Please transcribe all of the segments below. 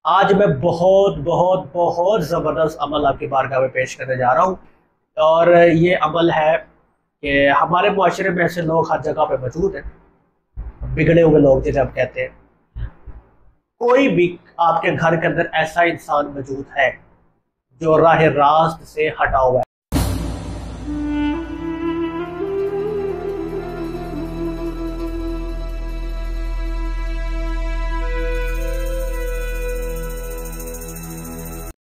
आज मैं बहुत बहुत बहुत ज़बरदस्त अमल आपकी बारगाह में पेश करने जा रहा हूँ। और ये अमल है कि हमारे मुआशरे में ऐसे लोग हर जगह पे मौजूद हैं, बिगड़े हुए लोग जिन्हें हम कहते हैं। कोई भी आपके घर के अंदर ऐसा इंसान मौजूद है जो राह रास्त से हटा हुआ है।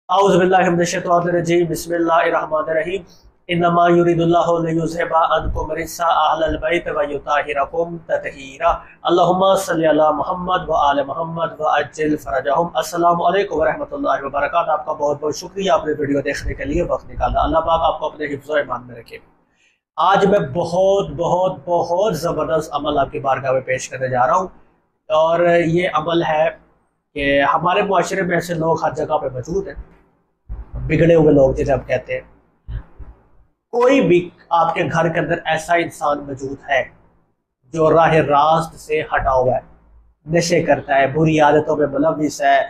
औज़ुबिल्लाहि मिनश्शैतानिर्रजीम बिस्मिल्लाहिर्रहमानिर्रहीम। इन्नमा युरिदुल्लाहु लियुज़हिबा अन्कुम रिज्सा अहलल बैत व युताहिरकुम तत्हीरा। अल्लाहुम्मा सल्लि अला मुहम्मद व आले मुहम्मद व अज्जिल फरजहुम। अस्सलामु अलैकुम व रहमतुल्लाहि व बरकातहू। आपका बहुत बहुत शुक्रिया आपने वीडियो देखने के लिए वक्त निकाला। अल्लाह पाक आपको अपने हिफ्ज़ व ईमान में रखे। आज मैं बहुत बहुत बहुत ज़बरदस्त अमल आपकी बारगाह में पेश करने जा रहा हूँ। और ये अमल है कि हमारे मुआशरे में ऐसे लोग हर जगह पे मौजूद हैं, बिगड़े हुए लोग जिन्हें हम कहते हैं। कोई भी आपके घर के अंदर ऐसा इंसान मौजूद है जो राह रास्त से हटा हुआ है, नशे करता है, बुरी आदतों में मुलव्विस है,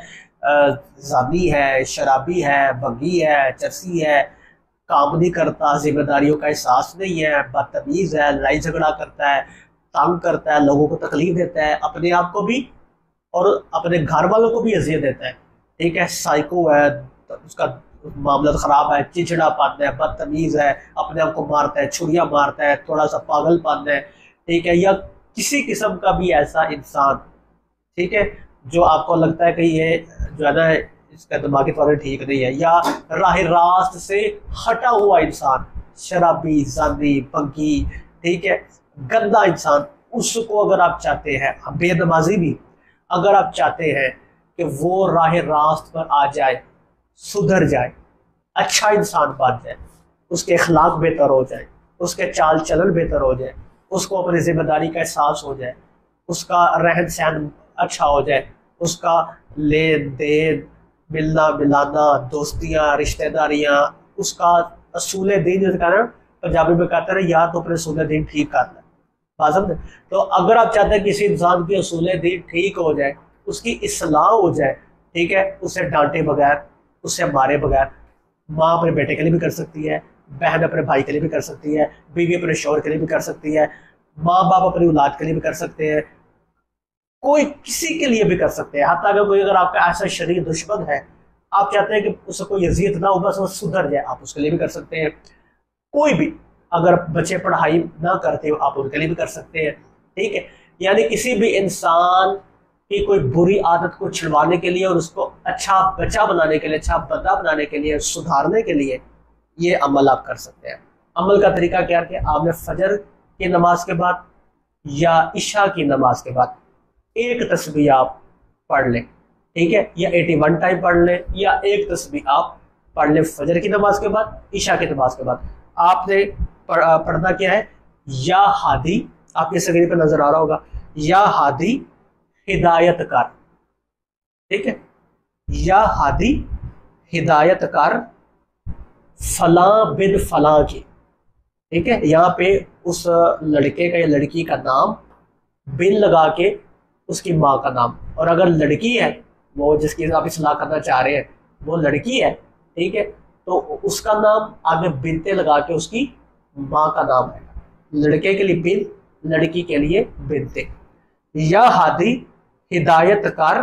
ज़ानी है, शराबी है, भंगी है, चरसी है, काम नहीं करता, जिम्मेदारियों का एहसास नहीं है, बदतमीज़ है, लड़ाई झगड़ा करता है, तंग करता है, लोगों को तकलीफ देता है, अपने आप को भी और अपने घर वालों को भी अजियत देता है। ठीक है, साइको है, उसका मामला ख़राब है, चिड़चिड़ापन है, बदतमीज़ है, अपने आप को मारता है, छुरियाँ मारता है, थोड़ा सा पागलपन है। ठीक है, या किसी किस्म का भी ऐसा इंसान, ठीक है, जो आपको लगता है कि ये जो है ना इसका दिमागी तौर पर ठीक नहीं है, या राह रास्त से हटा हुआ इंसान, शराबी, ज़ानी, भंगी, ठीक है, गंदा इंसान, उसको अगर आप चाहते हैं, बेनमाजी भी अगर आप चाहते हैं कि वो राह रास्त पर आ जाए, सुधर जाए, अच्छा इंसान बन जाए, उसके अखलाक बेहतर हो जाए, उसके चाल चलन बेहतर हो जाए, उसको अपनी जिम्मेदारी का एहसास हो जाए, उसका रहन सहन अच्छा हो जाए, उसका लेन देन, मिलना मिलाना, दोस्तियाँ, रिश्तेदारियाँ, उसका असूल दीन, जो कहना पंजाबी में कहते हैं या तो अपने असूल दीन ठीक करना है। बात। तो अगर आप चाहते हैं किसी इंसान की असूल दीन ठीक हो जाए, उसकी इस्लाह हो जाए, ठीक है, उसे डांटे बगैर, उससे मारे बगैर, माँ अपने बेटे के लिए भी कर सकती है, बहन अपने भाई के लिए भी कर सकती है, बीवी अपने शौहर के लिए भी कर सकती है, माँ बाप अपनी औलाद के लिए भी कर सकते हैं, कोई किसी के लिए भी कर सकते हैं। हत्ता अगर कोई अगर आपका ऐसा शरीर दुश्मन है, आप चाहते हैं कि उससे कोई अजियत ना हो, बस वो सुधर जाए, आप उसके लिए भी कर सकते हैं। कोई भी अगर बच्चे पढ़ाई ना करते हो, आप उनके लिए भी कर सकते हैं। ठीक है, यानी किसी भी इंसान की कोई बुरी आदत को छिड़वाने के लिए और उसको अच्छा बच्चा बनाने के लिए, अच्छा बंदा बनाने के लिए, सुधारने के लिए ये अमल आप कर सकते हैं। अमल का तरीका क्या है कि आपने फजर की नमाज के बाद या इशा की नमाज के बाद एक तस्बीह आप पढ़ लें। ठीक है, या 81 टाइम पढ़ लें, या एक तस्बीह आप पढ़ लें फजर की नमाज के बाद, इशा की नमाज के बाद। आपने पढ़ना क्या है, या हादी, आपकी स्क्रीन पर नजर आ रहा होगा, या हादी हिदायत कर। ठीक है, या हादी हिदायत कर फला बिन फला की। ठीक है, यहाँ पे उस लड़के का या लड़की का नाम बिन लगा के उसकी माँ का नाम, और अगर लड़की है, वो जिसकी आप इस्लाह करना चाह रहे हैं वो लड़की है, ठीक है, तो उसका नाम आगे बिनते लगा के उसकी माँ का नाम है। लड़के के लिए बिन, लड़की के लिए बिनते। या हादी हिदायत कर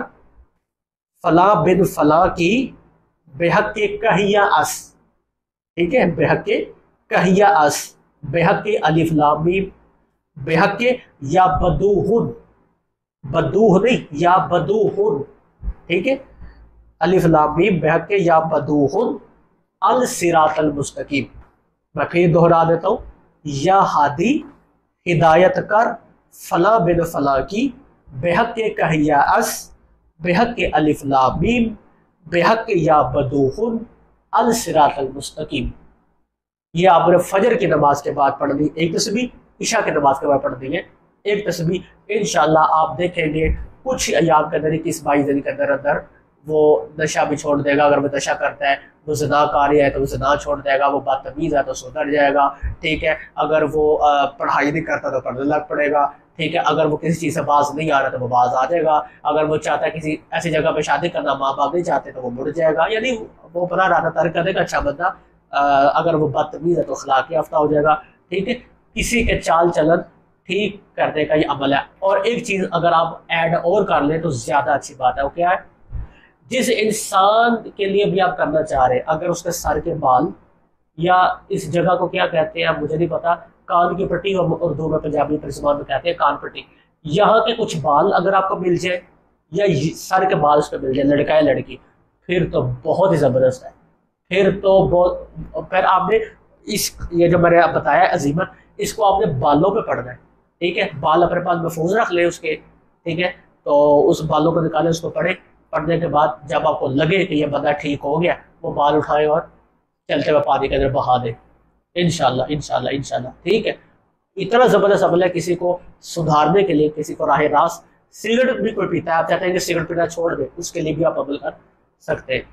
फला बिन फला की बेहक के कहिया अस। ठीक है, बेहक के कहिया अस, बेहक के अलिफ लाम मीम, बेहक के या बदूहुन, बदूह नहीं, या बदूहुन। ठीक है, अलिफ लाम मीम, बेहक के या बदूहुन अल सिरातल मुस्तकीम। मैं फिर दोहरा देता हूँ, या हादी हिदायत कर फला बिन फला की बेहक के कहिया अस, बेहक के अलिफ लाम मीम, बेहक के या बदूहुन अल सिरातल मुस्तकीम। ये आपने फजर की नमाज के बाद पढ़नी एक तस्बीह, इशा की नमाज के बाद पढ़नी है एक तस्बीह। इंशाअल्लाह आप देखेंगे कुछ अयाम के अंदर, 21-22 दिन के अंदर अंदर वो नशा भी छोड़ देगा। अगर वो नशा करता है, वो ज़िनाकारी है तो वो ज़िना छोड़ देगा, वो बदतमीज़ है तो सुधर जाएगा, ठीक है। अगर वो पढ़ाई नहीं करता तो पढ़ने लग पड़ेगा, ठीक है। अगर वो किसी चीज़ से बाज नहीं आ रहा तो वो बाज आ जाएगा। अगर वो चाहता है किसी ऐसी जगह पे शादी करना, माँ बाप नहीं चाहते, तो वो मुड़ जाएगा। यानी वो अपना रास्ता तर्क कर देगा। अच्छा बंदा अगर वो बदतमीज़ है तो अखलाक याफ्ता हो जाएगा, ठीक है। किसी के चाल चलन ठीक करने का ये अमल है। और एक चीज़ अगर आप ऐड और कर लें तो ज़्यादा अच्छी बात है। वो क्या है? जिस इंसान के लिए भी आप करना चाह रहे हैं, अगर उसके सर के बाल या इस जगह को क्या कहते हैं मुझे नहीं पता, कान की पट्टी, और उर्दू में पंजाबी तर्जुमान में कहते हैं कान पट्टी, यहाँ के कुछ बाल अगर आपको मिल जाए या सर के बाल उस पर मिल जाए, लड़का है लड़की, फिर तो बहुत ही ज़बरदस्त है। फिर तो बहुत, फिर आपने इस ये जो मैंने आप बताया अजीमत, इसको आपने बालों पे पढ़ना है, ठीक है। बाल अपने पास महफूज रख ले उसके, ठीक है। तो उस बालों को निकाले, उसको पढ़े। पढ़ने के बाद जब आपको लगे कि ये बंदा ठीक हो गया, वो बाल उठाए और चलते हुए पानी के अंदर बहा दे। इंशाल्लाह इंशाल्लाह इंशाल्लाह, ठीक है। इतना ज़बरदस्त अमल है किसी को सुधारने के लिए, किसी को राह रास्त। सिगरेट भी कोई पीता है, आप चाहते हैं कि सिगरेट पीना छोड़ दे, उसके लिए भी आप अमल कर सकते हैं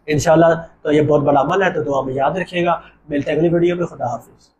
इंशाल्लाह। तो ये बहुत बड़ा अमल है, तो दुआ में याद रखिएगा। मिलते हैं अगली वीडियो में। खुदा हाफिज़।